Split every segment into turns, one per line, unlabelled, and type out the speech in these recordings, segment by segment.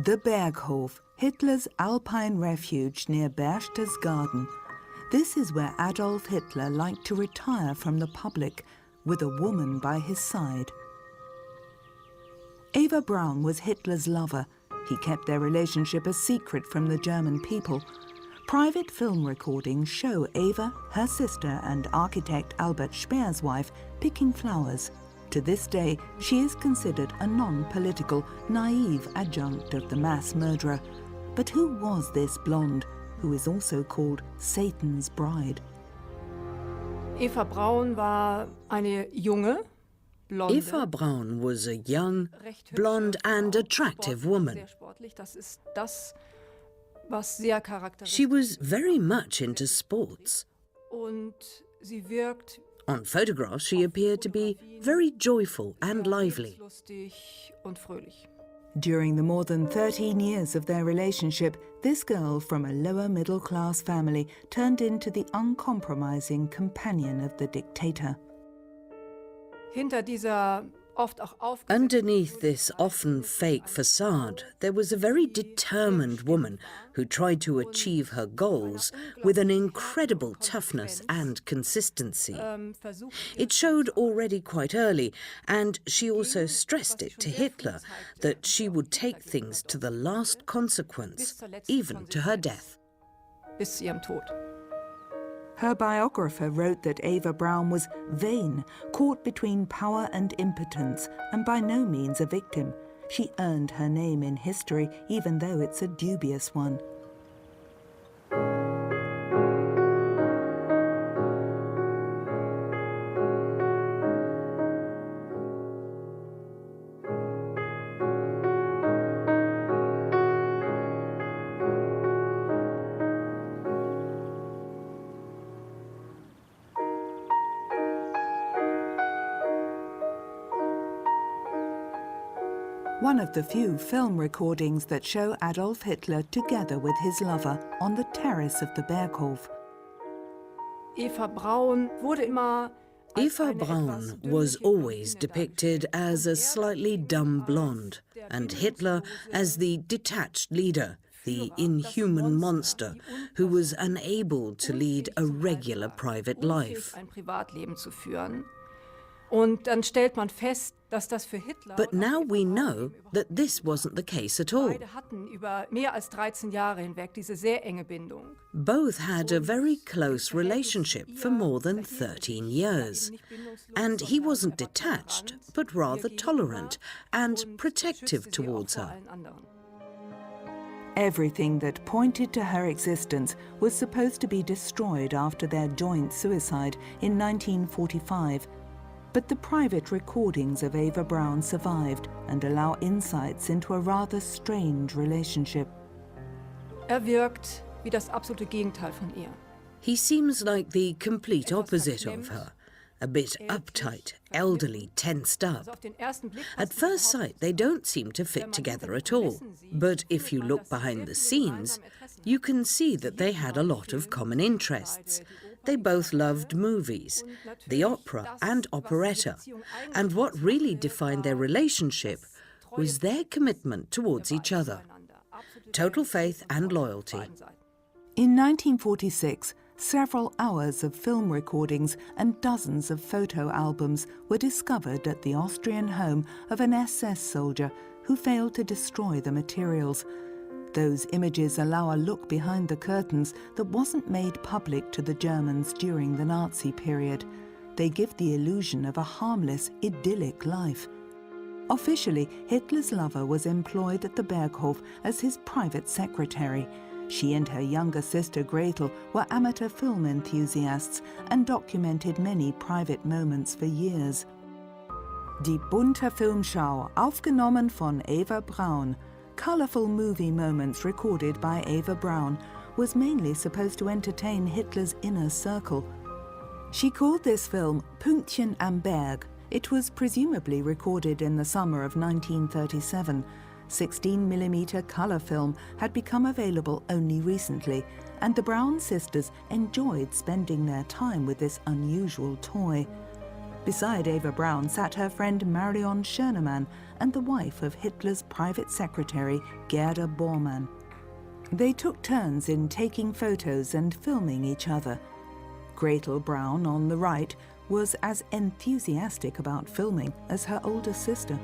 The Berghof, Hitler's alpine refuge near Berchtesgaden. This is where Adolf Hitler liked to retire from the public, with a woman by his side. Eva Braun was Hitler's lover. He kept their relationship a secret from the German people. Private film recordings show Eva, her sister, and architect Albert Speer's wife picking flowers. To this day, she is considered a non-political, naive adjunct of the mass murderer. But who was this blonde, who is also called Satan's bride?
Eva Braun war eine junge, blonde.
Eva Braun was a young, blonde and attractive woman. She was very much into sports. On photographs, she appeared to be very joyful and lively.
During the more than 13 years of their relationship, this girl from a lower middle-class family turned into the uncompromising companion of the dictator.
Underneath this often fake facade, there was a very determined woman who tried to achieve her goals with an incredible toughness and consistency. It showed already quite early, and she also stressed it to Hitler that she would take things to the last consequence, even to her death.
Her biographer wrote that Eva Braun was vain, caught between power and impotence, and by no means a victim. She earned her name in history, even though it's a dubious one. One of the few film recordings that show Adolf Hitler together with his lover on the terrace of the Berghof.
Eva Braun
was always depicted as a slightly dumb blonde, and Hitler as the detached leader, the inhuman monster who was unable to lead a regular private life. But now we know that this wasn't the case at all. Both had a very close relationship for more than 13 years. And he wasn't detached, but rather tolerant and protective towards her.
Everything that pointed to her existence was supposed to be destroyed after their joint suicide in 1945. But the private recordings of Eva Braun survived and allow insights into a rather strange relationship.
He seems like the complete opposite of her. A bit uptight, elderly, tensed up. At first sight, they don't seem to fit together at all. But if you look behind the scenes, you can see that they had a lot of common interests. They both loved movies, the opera and operetta, and what really defined their relationship was their commitment towards each other. Total faith and loyalty.
In 1946, several hours of film recordings and dozens of photo albums were discovered at the Austrian home of an SS soldier who failed to destroy the materials. Those images allow a look behind the curtains that wasn't made public to the Germans during the Nazi period. They give the illusion of a harmless, idyllic life. Officially, Hitler's lover was employed at the Berghof as his private secretary. She and her younger sister Gretel were amateur film enthusiasts and documented many private moments for years. Die bunte Filmschau, aufgenommen von Eva Braun. Colourful movie moments recorded by Eva Braun was mainly supposed to entertain Hitler's inner circle. She called this film Pünktchen am Berg. It was presumably recorded in the summer of 1937. 16mm colour film had become available only recently, and the Braun sisters enjoyed spending their time with this unusual toy. Beside Eva Braun sat her friend Marion Schönemann and the wife of Hitler's private secretary, Gerda Bormann. They took turns in taking photos and filming each other. Gretel Braun, on the right, was as enthusiastic about filming as her older sister.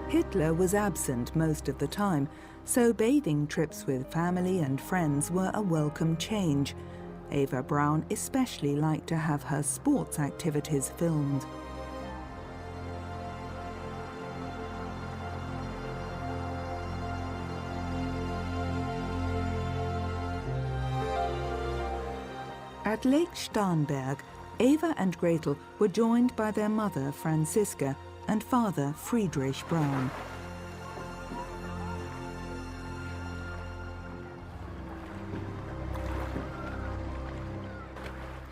Hitler was absent most of the time, so bathing trips with family and friends were a welcome change. Eva Braun especially liked to have her sports activities filmed. At Lake Starnberg, Eva and Gretel were joined by their mother Franziska and father Friedrich Braun.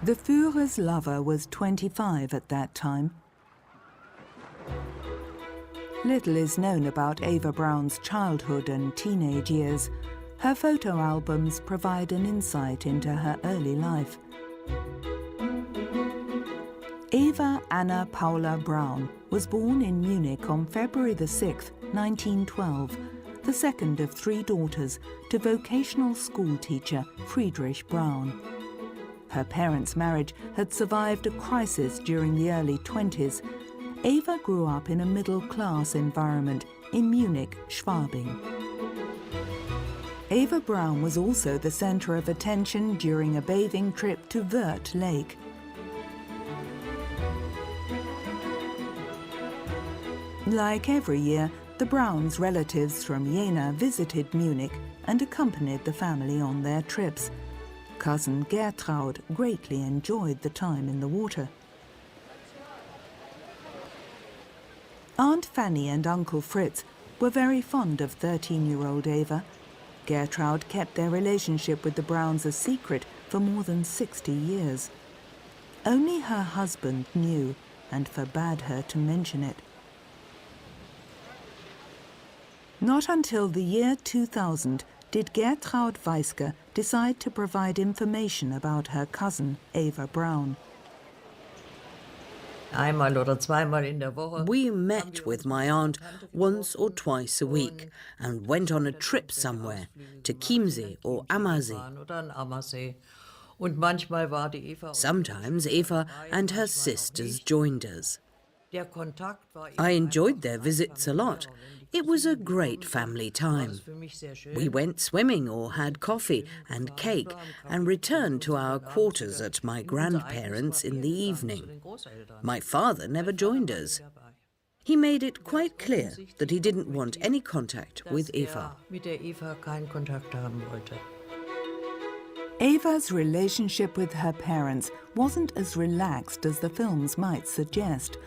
The Führer's lover was 25 at that time. Little is known about Eva Braun's childhood and teenage years. Her photo albums provide an insight into her early life. Eva Anna Paula Braun was born in Munich on February 6, 1912, the second of 3 daughters to vocational school teacher Friedrich Braun. Her parents' marriage had survived a crisis during the early 20s. Eva grew up in a middle-class environment in Munich, Schwabing. Eva Braun was also the center of attention during a bathing trip to Wörth Lake. Like every year, the Brauns' relatives from Jena visited Munich and accompanied the family on their trips. Cousin Gertraud greatly enjoyed the time in the water. Aunt Fanny and Uncle Fritz were very fond of 13-year-old Eva. Gertraud kept their relationship with the Brauns a secret for more than 60 years. Only her husband knew and forbade her to mention it. Not until the year 2000 did Gertraud Weiske decide to provide information about her cousin, Eva Braun.
We met with my aunt once or twice a week and went on a trip somewhere, to Chiemsee or Ammersee. Sometimes Eva and her sisters joined us. I enjoyed their visits a lot. It was a great family time. We went swimming or had coffee and cake and returned to our quarters at my grandparents' in the evening. My father never joined us. He made it quite clear that he didn't want any contact with Eva.
Eva's relationship with her parents wasn't as relaxed as the films might suggest.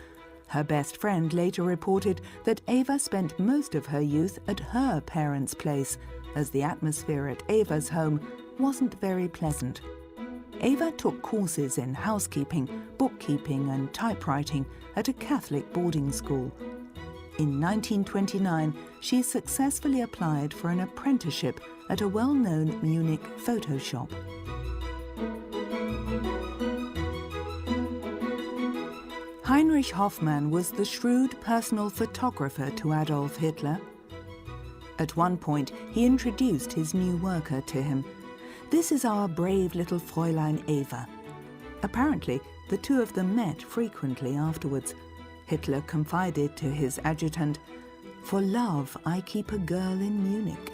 Her best friend later reported that Eva spent most of her youth at her parents' place, as the atmosphere at Eva's home wasn't very pleasant. Eva took courses in housekeeping, bookkeeping and typewriting at a Catholic boarding school. In 1929, she successfully applied for an apprenticeship at a well-known Munich photo shop. Heinrich Hoffmann was the shrewd personal photographer to Adolf Hitler. At one point, he introduced his new worker to him. "This is our brave little Fräulein Eva." Apparently, the two of them met frequently afterwards. Hitler confided to his adjutant, "For love, I keep a girl in Munich."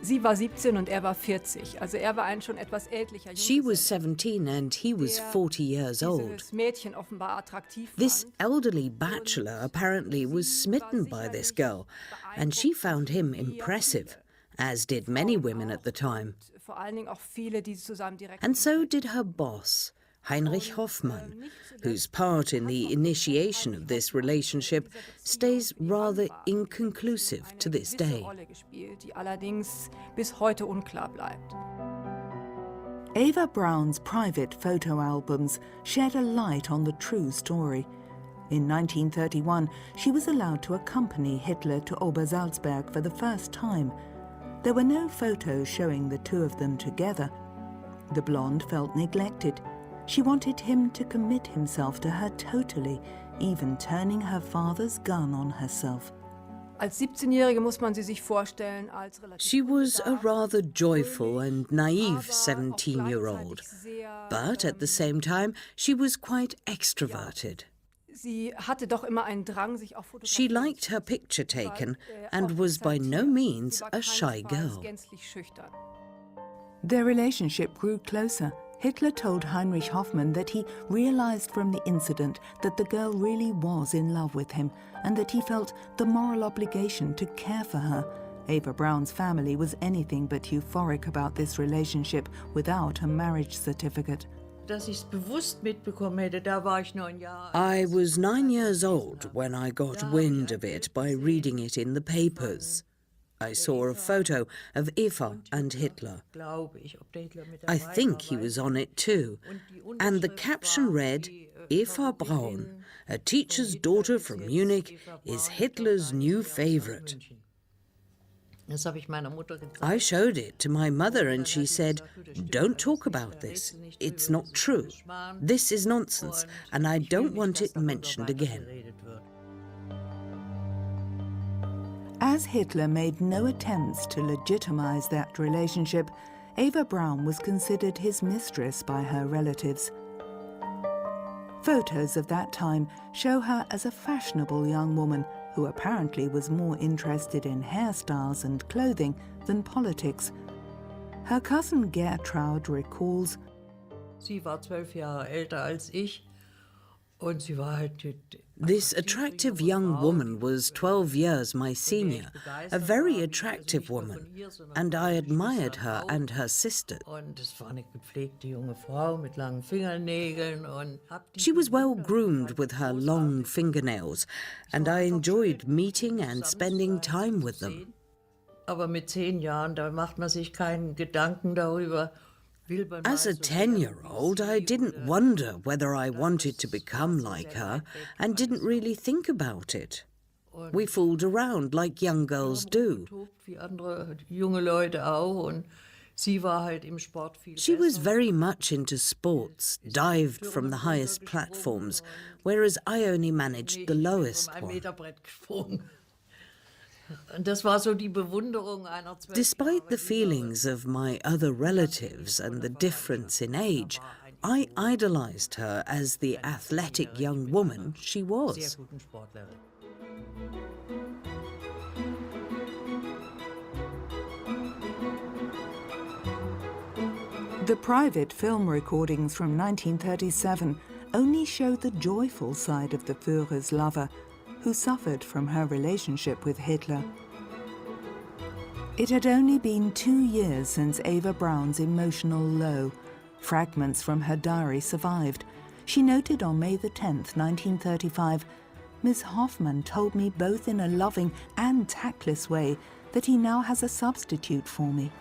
Sie war 17 und er war 40. Also er war ein schon etwas ältlicher.
She was 17 and he was 40 years old.
Dieses Mädchen offenbar attraktiv
This elderly bachelor apparently was smitten by this girl, and she found him impressive, as did many women at the time.
Vor allen Dingen auch viele, die zusammen direkt.
And so did her boss, Heinrich Hoffmann, whose part in the initiation of this relationship stays rather inconclusive to this day.
Rolle gespielt, die allerdings bis heute unklar bleibt.
Eva Braun's private photo albums shed a light on the true story. In 1931, she was allowed to accompany Hitler to Obersalzberg for the first time. There were no photos showing the two of them together. The blonde felt neglected. She wanted him to commit himself to her totally, even turning her father's gun on herself.
Als 17-Jährige muss man sie sich vorstellen als relativ
She was a rather joyful and naive 17-year-old, but at the same time she was quite extroverted.
Sie hatte doch immer einen Drang, sich auch
She liked her picture taken and was by no means a shy girl.
gänzlich schüchtern.
Their relationship grew closer. Hitler told Heinrich Hoffmann that he realized from the incident that the girl really was in love with him and that he felt the moral obligation to care for her. Eva Braun's family was anything but euphoric about this relationship without a marriage certificate.
I was 9 years old when I got wind of it by reading it in the papers. I saw a photo of Eva and Hitler. I think he was on it too. And the caption read, "Eva Braun, a teacher's daughter from Munich, is Hitler's new favorite." I showed it to my mother and she said, "Don't talk about this. It's not true. This is nonsense and I don't want it mentioned again."
As Hitler made no attempts to legitimize that relationship, Eva Braun was considered his mistress by her relatives. Photos of that time show her as a fashionable young woman who apparently was more interested in hairstyles and clothing than politics. Her cousin Gertraud recalls,
Sie war 12 Jahre älter als ich.
This attractive young woman was 12 years my senior, a very attractive woman, and I admired her and her sisters. She was well groomed with her long fingernails, and I enjoyed meeting and spending time with them.
Aber mit 10 Jahren, da macht man sich keinen Gedanken darüber.
As a 10-year-old, I didn't wonder whether I wanted to become like her and didn't really think about it. We fooled around like young girls do. She was very much into sports, dived from the highest platforms, whereas I only managed the lowest one. Despite the feelings of my other relatives and the difference in age, I idolized her as the athletic young woman she was.
the private film recordings from 1937 only show the joyful side of the Führer's lover, who suffered from her relationship with Hitler. It had only been 2 years since Eva Braun's emotional low. Fragments from her diary survived. She noted on May the 10th, 1935, "Miss Hoffmann told me both in a loving and tactless way that he now has a substitute for me."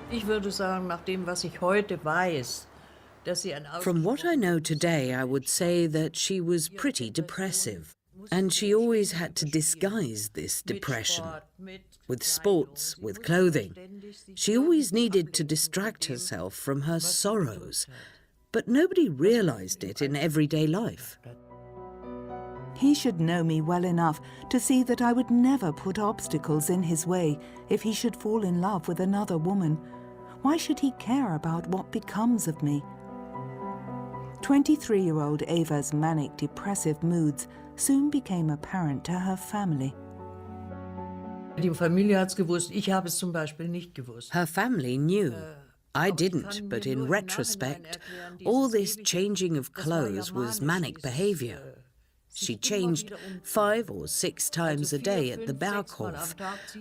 Ich würde sagen, nach dem, was ich heute weiß, dass sie
From what I know today, I would say that she was pretty depressive, and she always had to disguise this depression. With sports, with clothing. She always needed to distract herself from her sorrows, but nobody realized it in everyday life.
He should know me well enough to see that I would never put obstacles in his way if he should fall in love with another woman. Why should he care about what becomes of me? 23-year-old Eva's manic-depressive moods soon became apparent to her family.
Die Familie hat's gewusst, ich habe es zum Beispiel nicht gewusst.
Her family knew. I didn't, but in retrospect, all this changing of clothes was manic behavior. She changed 5 or 6 times a day at the Berghof,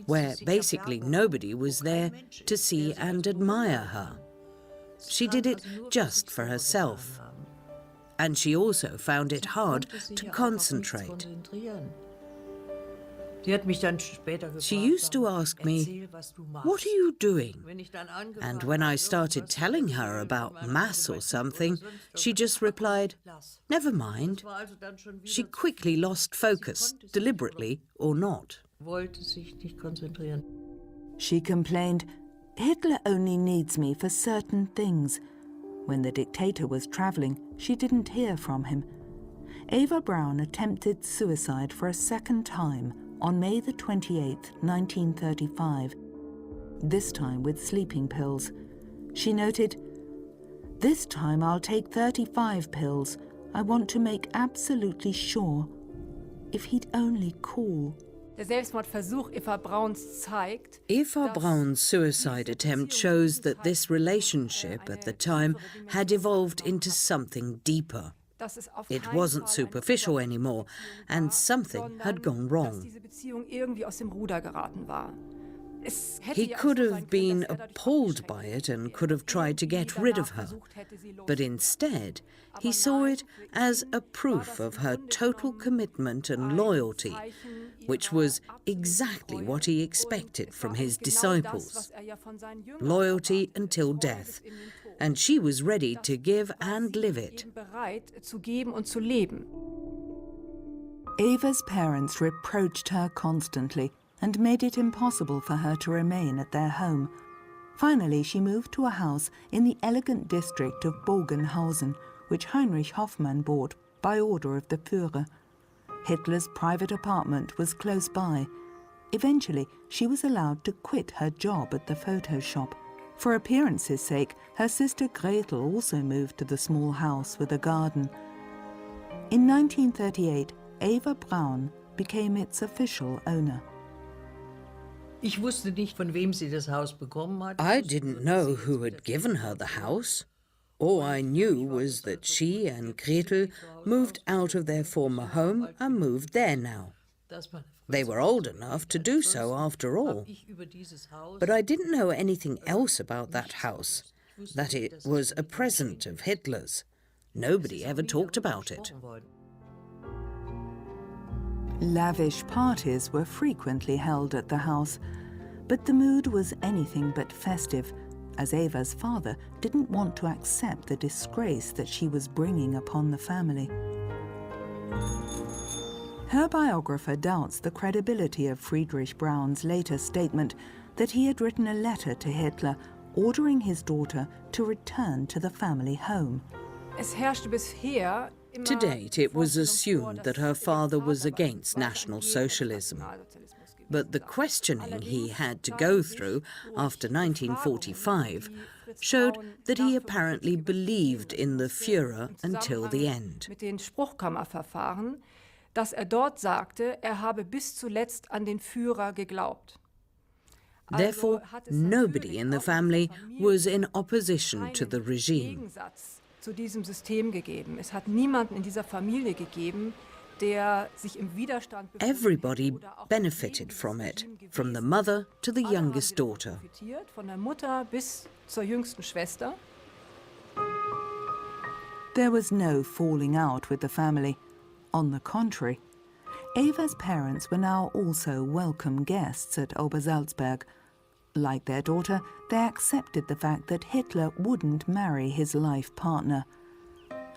where basically nobody was there to see and admire her. She did it just for herself. And she also found it hard to concentrate. She used to ask me, "What are you doing?" And when I started telling her about mass or something, she just replied, "Never mind." She quickly lost focus, deliberately or not.
Wollte sich nicht konzentrieren.
She complained, "Hitler only needs me for certain things." When the dictator was travelling, she didn't hear from him. Eva Braun attempted suicide for a second time on May the 28th, 1935, this time with sleeping pills. She noted, "This time I'll take 35 pills. I want to make absolutely sure. If he'd only call."
Der Selbstmordversuch Eva Brauns zeigt,
Eva Braun's suicide attempt shows that this relationship at the time had evolved into something deeper.
dass es auf
It
keinen
wasn't
Fall eine
superficial anymore, and something
sondern
had gone
dass
wrong.
diese Beziehung irgendwie aus dem Ruder geraten war. Es hätte
He
ja auch
could
so
have
sein können,
been
dass dadurch
appalled by
abgeschreckt
it and
wäre.
could have tried to get
Irgendwie
rid of
danach
her.
versucht hätte, sie
But
loszulassen.
instead, he
Aber
saw
nein,
it
für
as
ihn
a
war
proof
das
of
im
her
Grunde
total
genommen
commitment and
ein
loyalty,
Zeichen
which
ihrer
was
absoluten
exactly
Treue.
what he
Und
expected
es
from
war
his
genau das,
disciples.
was er ja von seinen Jüngern
Loyalty
erwartete,
until
Treue
death,
bis in den Tod.
and she was ready
Das
to give
war
and
sie
live it.
eben bereit zu geben und zu leben.
Eva's parents reproached her constantly and made it impossible for her to remain at their home. Finally, she moved to a house in the elegant district of Bogenhausen, which Heinrich Hoffmann bought by order of the Führer. Hitler's private apartment was close by. Eventually, she was allowed to quit her job at the photo shop. For appearance's sake, her sister Gretel also moved to the small house with a garden. In 1938, Eva Braun became its official owner.
Ich wusste nicht, von wem sie das Haus bekommen hat.
I didn't know who had given her the house. All I knew was that she and Gretel moved out of their former home and moved there now. They were old enough to do so after all. But I didn't know anything else about that house, that it was a present of Hitler's. Nobody ever talked about it.
Lavish parties were frequently held at the house, but the mood was anything but festive, as Eva's father didn't want to accept the disgrace that she was bringing upon the family. Her biographer doubts the credibility of Friedrich Braun's later statement that he had written a letter to Hitler ordering his daughter to return to the family home.
Es herrschte bisher
To date, it was assumed that her father was against National Socialism. But the questioning he had to go through after 1945 showed that he apparently believed in the Führer until the end.
Mit den Spruchkammerverfahren, dass dort sagte, habe bis zuletzt an den Führer geglaubt.
Therefore, nobody in the family was in opposition to the regime.
Zu diesem System gegeben. Es hat niemanden in dieser Familie gegeben, der sich im Widerstand befunden
Everybody
hätte oder auch
benefited
gegen
from
das
it,
Regime
from the
gewesen.
mother to the
Alle haben
youngest
davon
daughter.
profitiert, von der Mutter bis zur jüngsten Schwester.
There was no falling out with the family. On the contrary, Eva's parents were now also welcome guests at Obersalzberg. Like their daughter, they accepted the fact that Hitler wouldn't marry his life partner.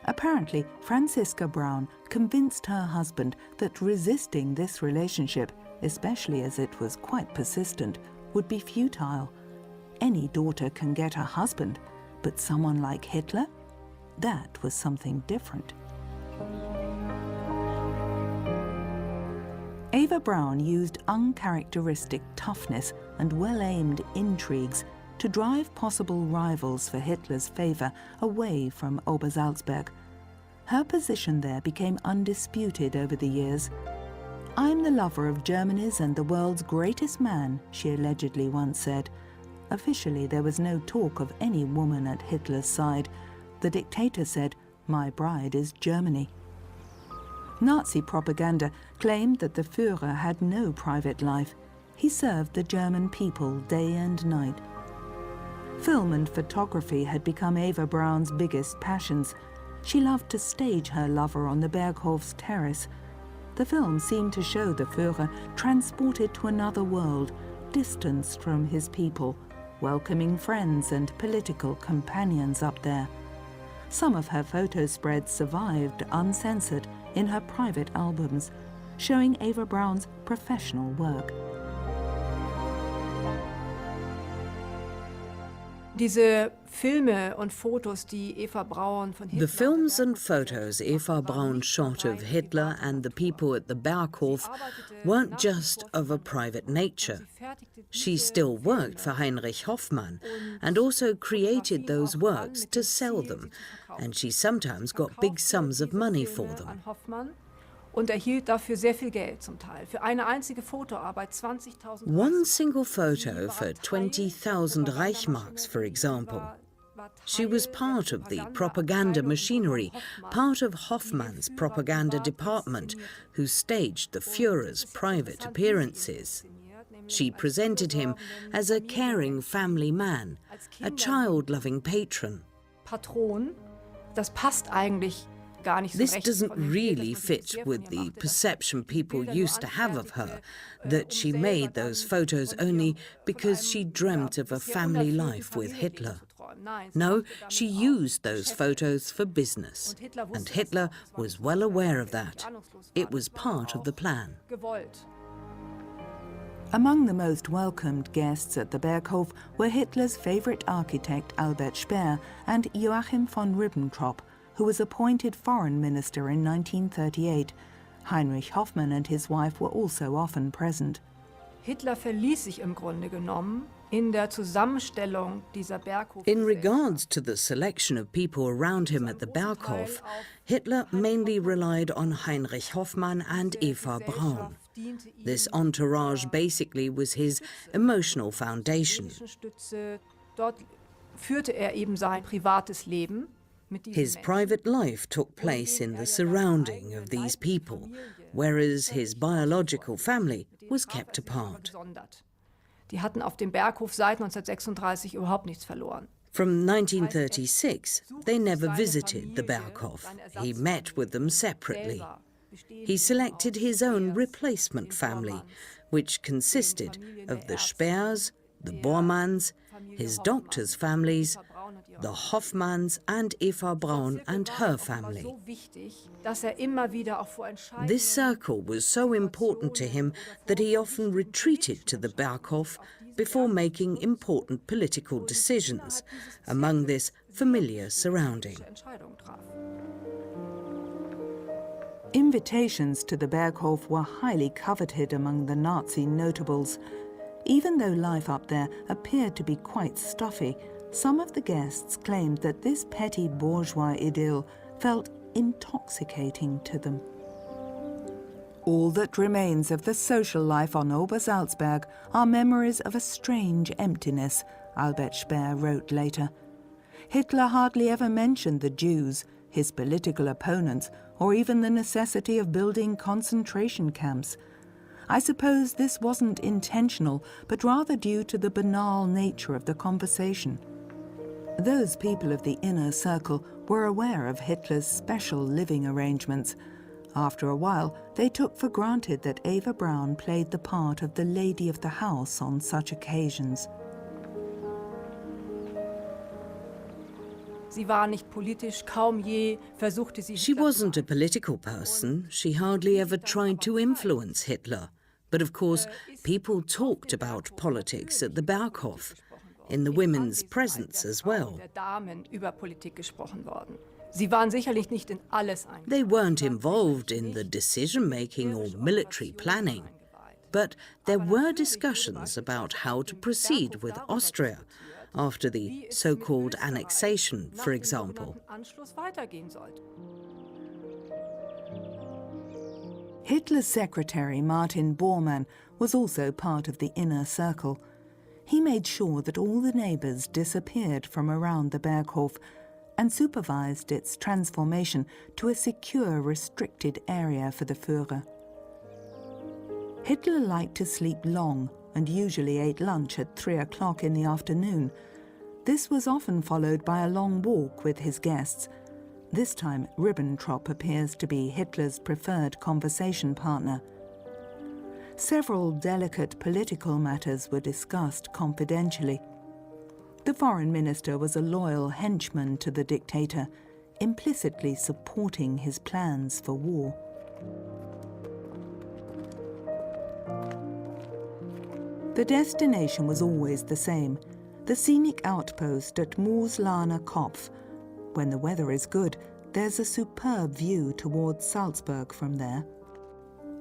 Apparently, Franziska Braun convinced her husband that resisting this relationship, especially as it was quite persistent, would be futile. Any daughter can get a husband, but someone like Hitler? That was something different. Eva Braun used uncharacteristic toughness and well-aimed intrigues to drive possible rivals for Hitler's favour away from Obersalzberg. Her position there became undisputed over the years. "I'm the lover of Germany's and the world's greatest man," she allegedly once said. Officially, there was no talk of any woman at Hitler's side. The dictator said, "My bride is Germany." Nazi propaganda claimed that the Führer had no private life. He served the German people day and night. Film and photography had become Eva Braun's biggest passions. She loved to stage her lover on the Berghof's terrace. The film seemed to show the Führer transported to another world, distanced from his people, welcoming friends and political companions up there. Some of her photo spreads survived uncensored in her private albums. showing Eva Braun's professional work.
Diese Filme und Fotos, die Eva Braun von Hitler.
The films and photos Eva Braun shot of Hitler and the people at the Berghof weren't just of a private nature. She still worked for Heinrich Hoffmann and also created those works to sell them, and she sometimes got big sums of money for them.
Und erhielt dafür sehr viel Geld zum Teil. Für eine einzige Fotoarbeit 20.000.
One single photo for 20,000 Reichmarks, for example. She was part of the propaganda machinery, part of Hoffmann's propaganda department, who staged the Führer's private appearances. She presented him as a caring family man, a child-loving patron.
Patron, das passt eigentlich.
This doesn't really fit with the perception people used to have of her, that she made those photos only because she dreamt of a family life with Hitler. No, she used those photos for business, and Hitler was well aware of that. It was part of the plan.
Among the most welcomed guests at the Berghof were Hitler's favourite architect Albert Speer and Joachim von Ribbentrop, who was appointed foreign minister in 1938. Heinrich Hoffmann and his wife were also often present.
Hitler verließ sich im Grunde genommen in der Zusammenstellung dieser Berghof.
In regards to the selection of people around him at the Berghof, Hitler mainly relied on Heinrich Hoffmann and Eva Braun. This entourage basically was his emotional foundation.
Dort führte eben sein privates Leben.
His private life took place in the surrounding of these people, whereas his biological family was kept apart.
Die hatten auf dem Berghof seit 1936 überhaupt nichts verloren.
From 1936, they never visited the Berghof. He met with them separately. He selected his own replacement family, which consisted of the Speers, the Bormanns, his doctors' families, the Hoffmanns and Eva Braun and her family. This circle was so important to him that he often retreated to the Berghof before making important political decisions, among this familiar surrounding.
Invitations to the Berghof were highly coveted among the Nazi notables. Even though life up there appeared to be quite stuffy, some of the guests claimed that this petty bourgeois idyll felt intoxicating to them. All that remains of the social life on Obersalzberg are memories of a strange emptiness, Albert Speer wrote later. Hitler hardly ever mentioned the Jews, his political opponents, or even the necessity of building concentration camps. I suppose this wasn't intentional, but rather due to the banal nature of the conversation. Those people of the inner circle were aware of Hitler's special living arrangements. After a while, they took for granted that Eva Braun played the part of the lady of the house on such occasions.
Sie war nicht politisch, kaum je versuchte sie.
She wasn't a political person. She hardly ever tried to influence Hitler. But of course, people talked about politics at the Berghof, in the women's presence as well. They weren't involved in the decision-making or military planning, but there were discussions about how to proceed with Austria after the so-called annexation, for example.
Hitler's secretary, Martin Bormann, was also part of the inner circle. He made sure that all the neighbours disappeared from around the Berghof and supervised its transformation to a secure, restricted area for the Führer. Hitler liked to sleep long and usually ate lunch at 3 o'clock in the afternoon. This was often followed by a long walk with his guests. This time, Ribbentrop appears to be Hitler's preferred conversation partner. Several delicate political matters were discussed confidentially. The foreign minister was a loyal henchman to the dictator, implicitly supporting his plans for war. The destination was always the same, the scenic outpost at Mooslaner Kopf. When the weather is good, there's a superb view towards Salzburg from there.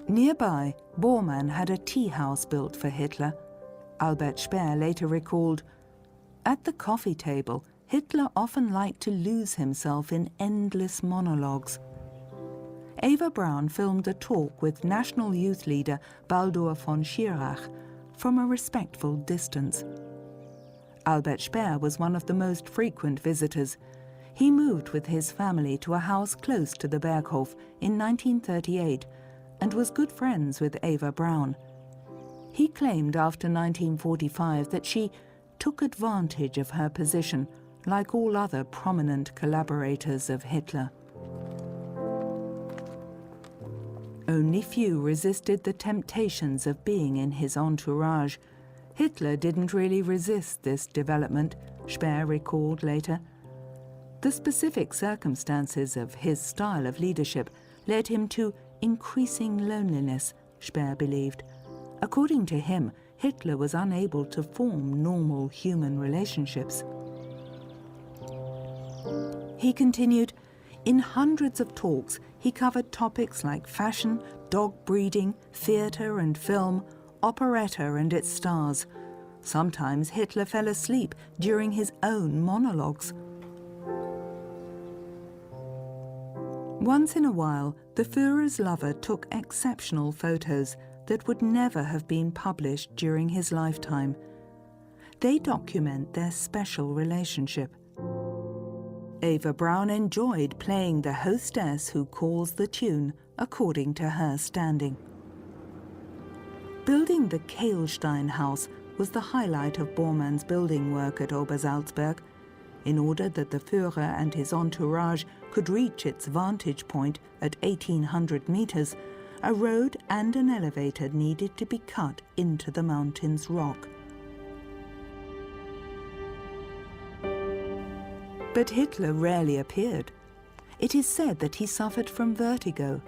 Nearby, Bormann had a tea house built for Hitler. Albert Speer later recalled, "At the coffee table, Hitler often liked to lose himself in endless monologues." Eva Braun filmed a talk with National Youth leader Baldur von Schirach from a respectful distance. Albert Speer was one of the most frequent visitors. He moved with his family to a house close to the Berghof in 1938 and was good friends with Eva Braun. He claimed after 1945 that she took advantage of her position, like all other prominent collaborators of Hitler. Only few resisted the temptations of being in his entourage. Hitler didn't really resist this development, Speer recalled later. The specific circumstances of his style of leadership led him to increasing loneliness, Speer believed. According to him, Hitler was unable to form normal human relationships. He continued, "In hundreds of talks, he covered topics like fashion, dog breeding, theatre and film, operetta and its stars. Sometimes Hitler fell asleep during his own monologues." Once in a while, the Führer's lover took exceptional photos that would never have been published during his lifetime. They document their special relationship. Eva Braun enjoyed playing the hostess who calls the tune, according to her standing. Building the Kehlstein house was the highlight of Bormann's building work at Obersalzberg. In order that the Führer and his entourage could reach its vantage point at 1,800 meters, a road and an elevator needed to be cut into the mountain's rock. But Hitler rarely appeared. It is said that he suffered from vertigo,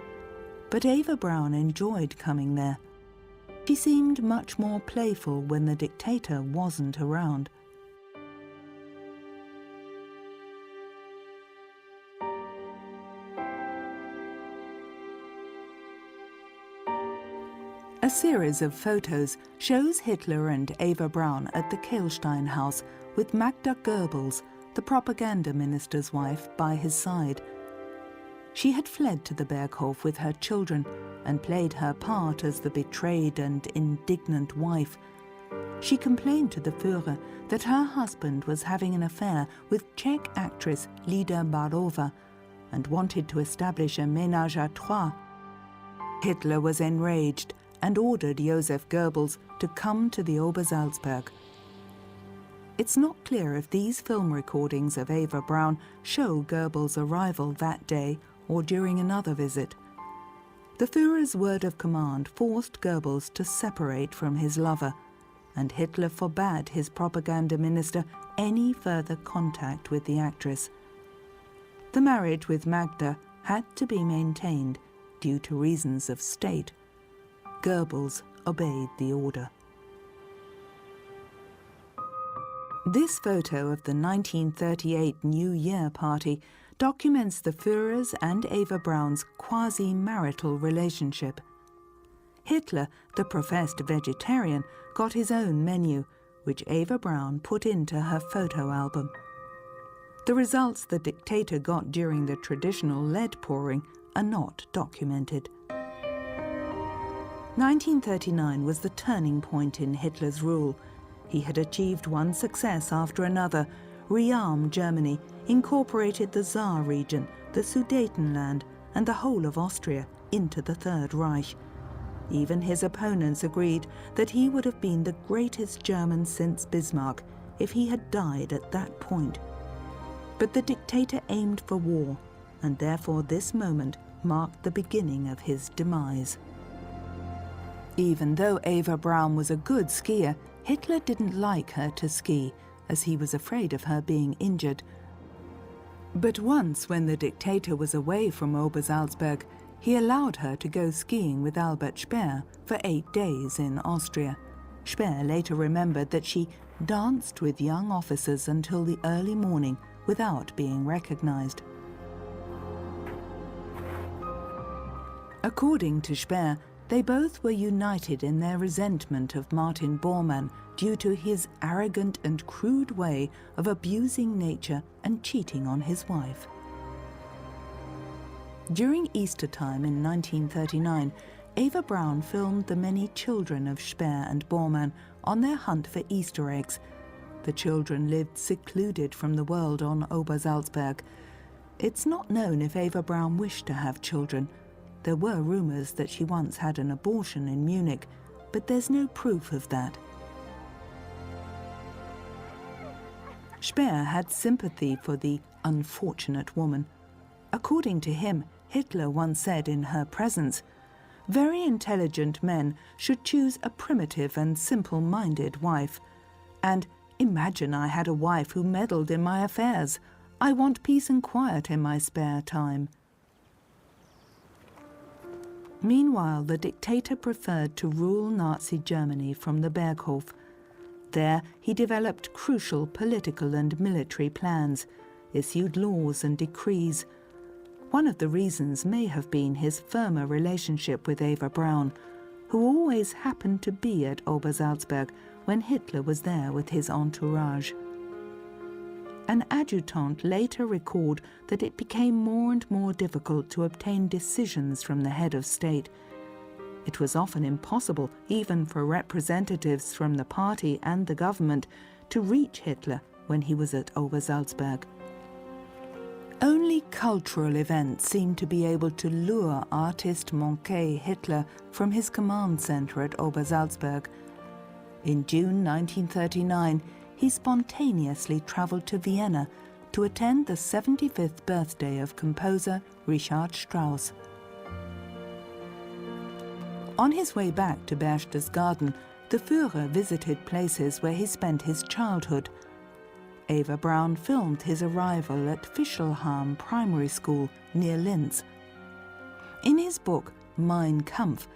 but Eva Braun enjoyed coming there. She seemed much more playful when the dictator wasn't around. A series of photos shows Hitler and Eva Braun at the Kehlstein house with Magda Goebbels, the propaganda minister's wife, by his side. She had fled to the Berghof with her children and played her part as the betrayed and indignant wife. She complained to the Führer that her husband was having an affair with Czech actress Lida Barova and wanted to establish a ménage à trois. Hitler was enraged and ordered Josef Goebbels to come to the Obersalzberg. It's not clear if these film recordings of Eva Braun show Goebbels' arrival that day or during another visit. The Führer's word of command forced Goebbels to separate from his lover, and Hitler forbade his propaganda minister any further contact with the actress. The marriage with Magda had to be maintained due to reasons of state. Goebbels obeyed the order. This photo of the 1938 New Year party documents the Führer's and Eva Braun's quasi-marital relationship. Hitler, the professed vegetarian, got his own menu, which Eva Braun put into her photo album. The results the dictator got during the traditional lead pouring are not documented. 1939 was the turning point in Hitler's rule. He had achieved one success after another, rearmed Germany, incorporated the Saar region, the Sudetenland, and the whole of Austria into the Third Reich. Even his opponents agreed that he would have been the greatest German since Bismarck if he had died at that point. But the dictator aimed for war, and therefore this moment marked the beginning of his demise. Even though Eva Braun was a good skier, Hitler didn't like her to ski, as he was afraid of her being injured. But once, when the dictator was away from Obersalzberg, he allowed her to go skiing with Albert Speer for 8 days in Austria. Speer later remembered that she danced with young officers until the early morning without being recognized. According to Speer, they both were united in their resentment of Martin Bormann due to his arrogant and crude way of abusing nature and cheating on his wife. During Easter time in 1939, Eva Braun filmed the many children of Speer and Bormann on their hunt for Easter eggs. The children lived secluded from the world on Obersalzberg. It's not known if Eva Braun wished to have children. There were rumors that she once had an abortion in Munich, but there's no proof of that. Speer had sympathy for the unfortunate woman. According to him, Hitler once said in her presence, "Very intelligent men should choose a primitive and simple-minded wife." And, "Imagine I had a wife who meddled in my affairs. I want peace and quiet in my spare time." Meanwhile, the dictator preferred to rule Nazi Germany from the Berghof. There, he developed crucial political and military plans, issued laws and decrees. One of the reasons may have been his firmer relationship with Eva Braun, who always happened to be at Obersalzberg when Hitler was there with his entourage. An adjutant later recalled that it became more and more difficult to obtain decisions from the head of state. It was often impossible, even for representatives from the party and the government, to reach Hitler when he was at Obersalzberg. Only cultural events seemed to be able to lure artist Moncke Hitler from his command center at Obersalzberg. In June 1939, he spontaneously traveled to Vienna to attend the 75th birthday of composer Richard Strauss. On his way back to Berchtesgaden, the Führer visited places where he spent his childhood. Eva Braun filmed his arrival at Fischelham Primary School near Linz. In his book Mein Kampf,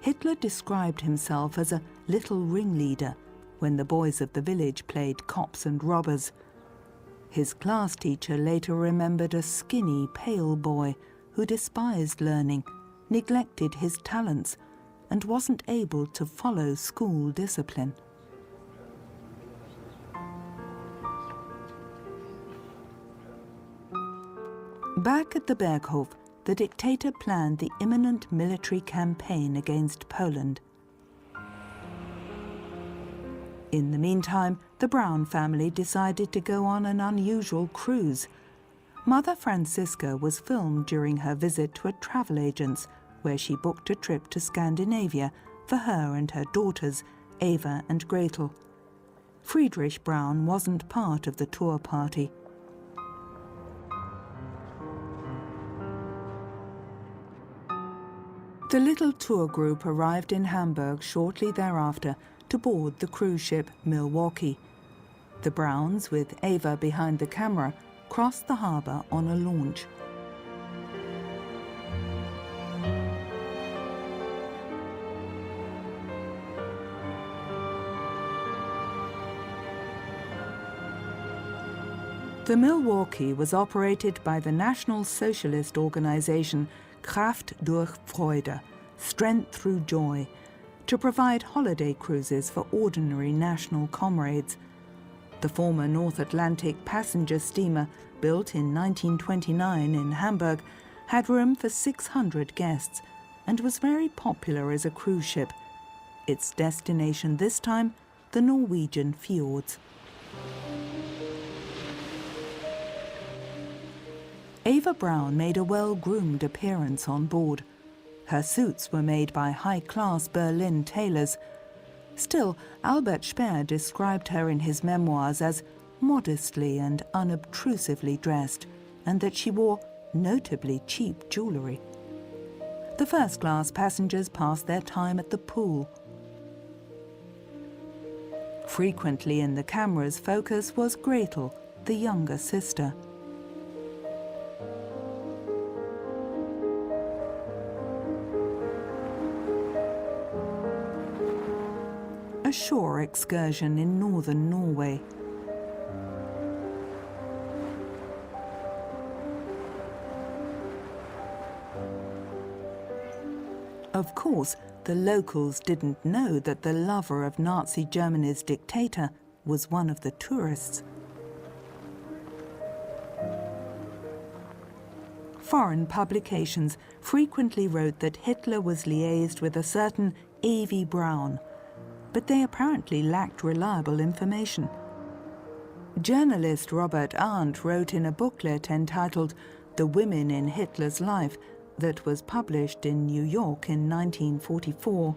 Hitler described himself as a little ringleader when the boys of the village played cops and robbers. His class teacher later remembered a skinny, pale boy who despised learning, neglected his talents, and wasn't able to follow school discipline. Back at the Berghof, the dictator planned the imminent military campaign against Poland. In the meantime, the Braun family decided to go on an unusual cruise. Mother Franziska was filmed during her visit to a travel agent's, where she booked a trip to Scandinavia for her and her daughters, Eva and Gretel. Friedrich Braun wasn't part of the tour party. The little tour group arrived in Hamburg shortly thereafter to board the cruise ship Milwaukee. The Brauns, with Eva behind the camera, crossed the harbour on a launch. The Milwaukee was operated by the National Socialist organization Kraft durch Freude, Strength Through Joy, to provide holiday cruises for ordinary national comrades. The former North Atlantic passenger steamer, built in 1929 in Hamburg, had room for 600 guests and was very popular as a cruise ship. Its destination this time, the Norwegian fjords. Eva Braun made a well-groomed appearance on board. Her suits were made by high-class Berlin tailors. Still, Albert Speer described her in his memoirs as modestly and unobtrusively dressed, and that she wore notably cheap jewellery. The first-class passengers passed their time at the pool. Frequently in the camera's focus was Gretel, the younger sister. a shore excursion in northern Norway. Of course, the locals didn't know that the lover of Nazi Germany's dictator was one of the tourists. Foreign publications frequently wrote that Hitler was liaised with a certain Eva Braun, but they apparently lacked reliable information. Journalist Robert Arndt wrote in a booklet entitled "The Women in Hitler's Life" that was published in New York in 1944.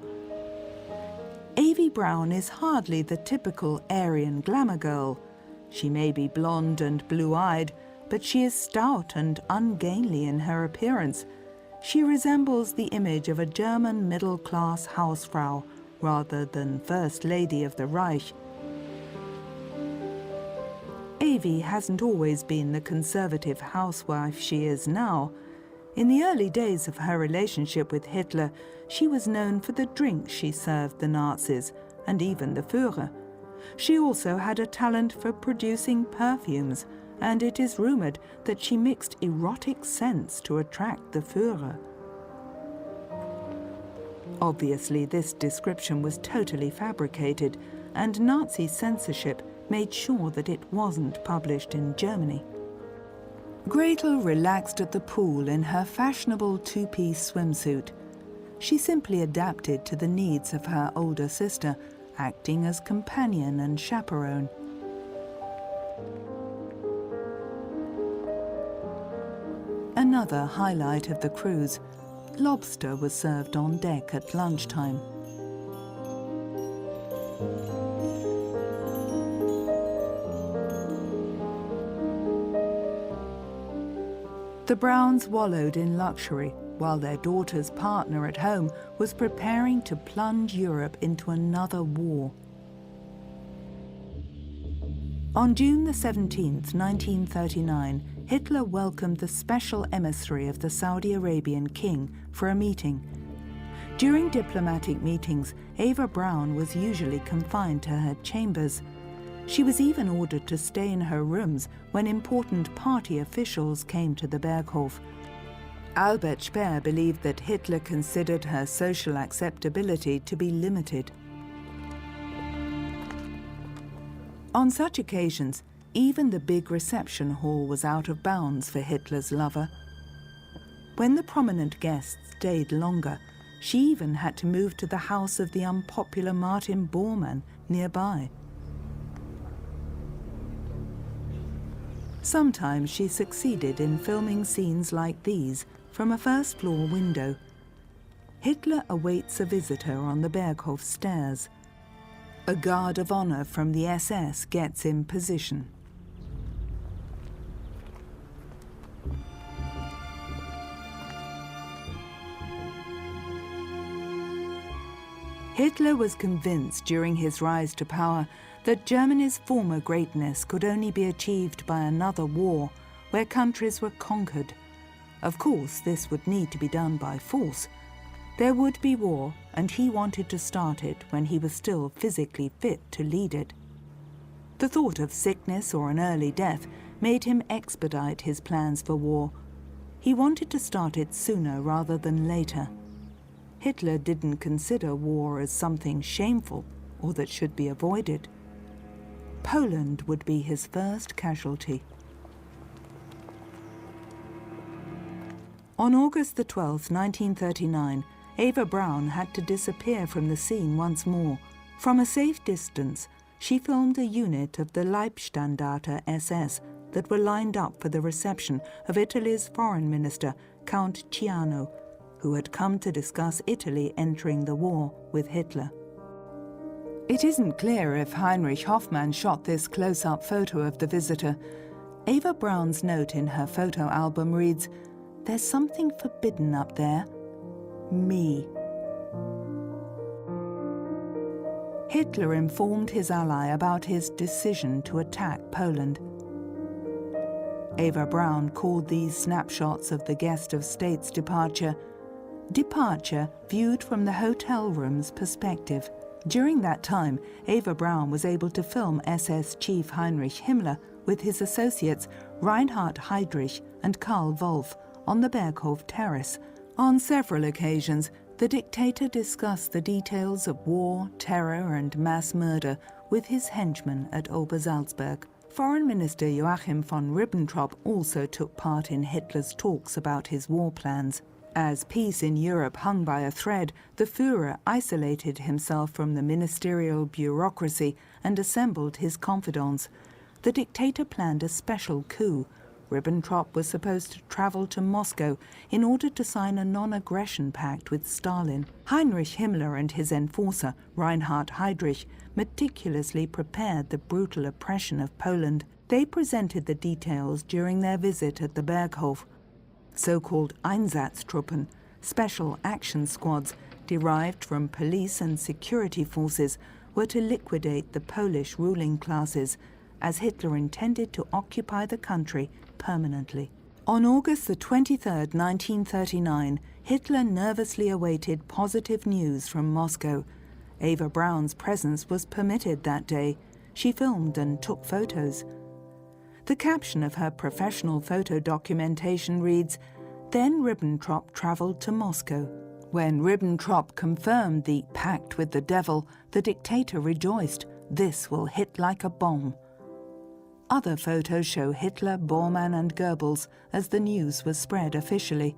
Eva Braun is hardly the typical Aryan glamour girl. She may be blonde and blue-eyed, but she is stout and ungainly in her appearance. She resembles the image of a German middle-class Hausfrau rather than First Lady of the Reich. Eva hasn't always been the conservative housewife she is now. In the early days of her relationship with Hitler, she was known for the drinks she served the Nazis and even the Führer. She also had a talent for producing perfumes, and it is rumoured that she mixed erotic scents to attract the Führer. Obviously, this description was totally fabricated, and Nazi censorship made sure that it wasn't published in Germany. Gretel relaxed at the pool in her fashionable two-piece swimsuit. She simply adapted to the needs of her older sister, acting as companion and chaperone. Another highlight of the cruise, lobster was served on deck at lunchtime. The Browns wallowed in luxury, while their daughter's partner at home was preparing to plunge Europe into another war. On June the 17th, 1939, Hitler welcomed the special emissary of the Saudi Arabian king for a meeting. During diplomatic meetings, Eva Braun was usually confined to her chambers. She was even ordered to stay in her rooms when important party officials came to the Berghof. Albert Speer believed that Hitler considered her social acceptability to be limited. On such occasions, even the big reception hall was out of bounds for Hitler's lover. When the prominent guests stayed longer, she even had to move to the house of the unpopular Martin Bormann nearby. Sometimes she succeeded in filming scenes like these from a first-floor window. Hitler awaits a visitor on the Berghof stairs. A guard of honor from the SS gets in position. Hitler was convinced during his rise to power that Germany's former greatness could only be achieved by another war where countries were conquered. Of course, this would need to be done by force. There would be war, and he wanted to start it when he was still physically fit to lead it. The thought of sickness or an early death made him expedite his plans for war. He wanted to start it sooner rather than later. Hitler didn't consider war as something shameful or that should be avoided. Poland would be his first casualty. On August the 12th, 1939, Eva Braun had to disappear from the scene once more. From a safe distance, she filmed a unit of the Leibstandarte SS that were lined up for the reception of Italy's foreign minister, Count Ciano, who had come to discuss Italy entering the war with Hitler. It isn't clear if Heinrich Hoffmann shot this close-up photo of the visitor. Eva Braun's note in her photo album reads, "There's something forbidden up there. Me." Hitler informed his ally about his decision to attack Poland. Eva Braun called these snapshots of the guest of state's departure viewed from the hotel room's perspective. During that time, Eva Braun was able to film SS Chief Heinrich Himmler with his associates Reinhard Heydrich and Karl Wolff on the Berghof terrace. On several occasions, the dictator discussed the details of war, terror and mass murder with his henchmen at Obersalzberg. Foreign Minister Joachim von Ribbentrop also took part in Hitler's talks about his war plans. As peace in Europe hung by a thread, the Führer isolated himself from the ministerial bureaucracy and assembled his confidants. The dictator planned a special coup. Ribbentrop was supposed to travel to Moscow in order to sign a non-aggression pact with Stalin. Heinrich Himmler and his enforcer, Reinhard Heydrich, meticulously prepared the brutal oppression of Poland. They presented the details during their visit at the Berghof. So-called Einsatztruppen, special action squads derived from police and security forces, were to liquidate the Polish ruling classes, as Hitler intended to occupy the country permanently. On August the 23rd, 1939, Hitler nervously awaited positive news from Moscow. Eva Braun's presence was permitted that day. She filmed and took photos. The caption of her professional photo documentation reads, "Then Ribbentrop travelled to Moscow." When Ribbentrop confirmed the pact with the devil, the dictator rejoiced, "This will hit like a bomb." Other photos show Hitler, Bormann and Goebbels as the news was spread officially.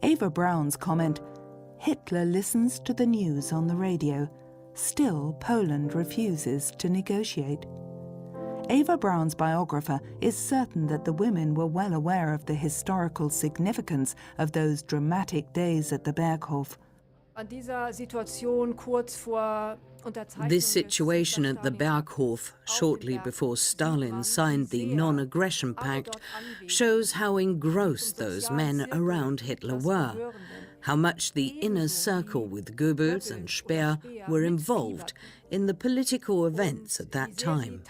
Eva Braun's comment, "Hitler listens to the news on the radio. Still, Poland refuses to negotiate." Eva Braun's biographer is certain that the women were well aware of the historical significance of those dramatic days at the Berghof.
This situation at the Berghof, shortly before Stalin signed the non-aggression pact, shows how engrossed those men around Hitler were, how much the inner circle with Goebbels and Speer were involved in the political events at that time.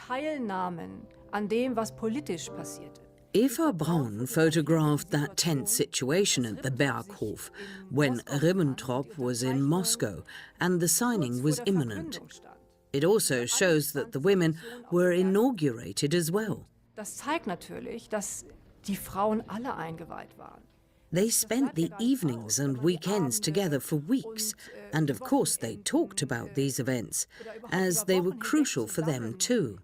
Eva Braun photographed that tense situation at the Berghof when Ribbentrop was in Moscow and the signing was imminent. It also shows that the women were inaugurated as well. They spent the evenings and weekends together for weeks, and of course they talked about these events, as they were crucial for them too.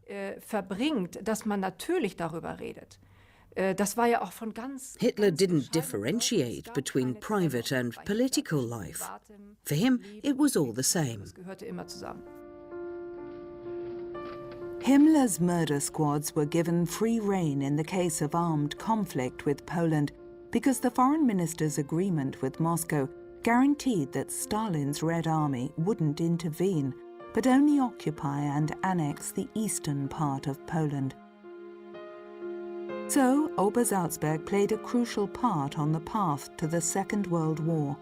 Hitler didn't differentiate between private and political life. For him, it was all the same.
Himmler's murder squads were given free rein in the case of armed conflict with Poland because the foreign minister's agreement with Moscow guaranteed that Stalin's Red Army wouldn't intervene, but only occupy and annex the eastern part of Poland. So, Obersalzberg played a crucial part on the path to the Second World War.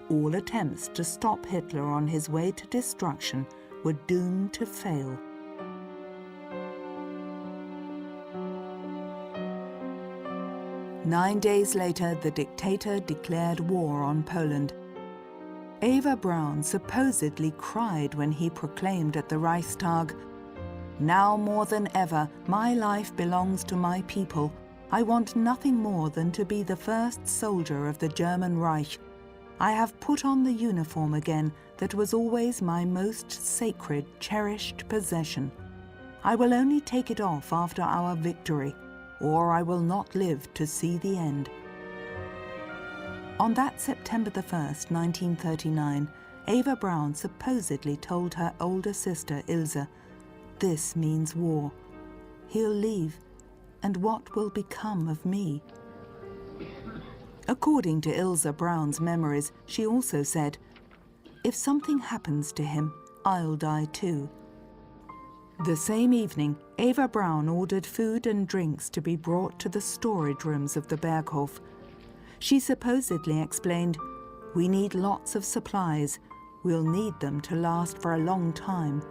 All attempts to stop Hitler on his way to destruction were doomed to fail. Nine days later, the dictator declared war on Poland. Eva Braun supposedly cried when he proclaimed at the Reichstag, "Now more than ever, my life belongs to my people. I want nothing more than to be the first soldier of the German Reich. I have put on the uniform again that was always my most sacred, cherished possession. I will only take it off after our victory, or I will not live to see the end." On that September the 1st, 1939, Eva Braun supposedly told her older sister Ilse, "This means war. He'll leave, and what will become of me?" According to Ilse Braun's memories, she also said, "If something happens to him, I'll die too." The same evening, Eva Braun ordered food and drinks to be brought to the storage rooms of the Berghof. She supposedly explained, "We need lots of supplies. We'll need them to last for a long time."